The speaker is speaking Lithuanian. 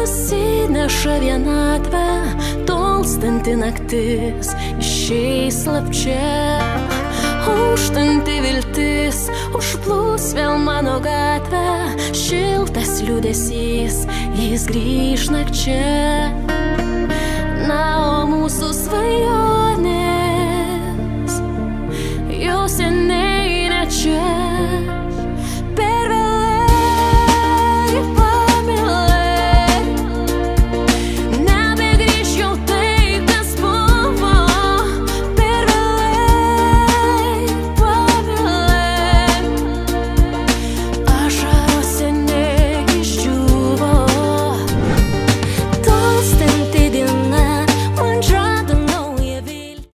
nusineša vienatvę, tolstanti naktis išeis slapčia. Auštanti viltis užplūs vėl mano gatvę, šiltas liūdesys, jis grįž nakčia. Na, o mūsų svajonė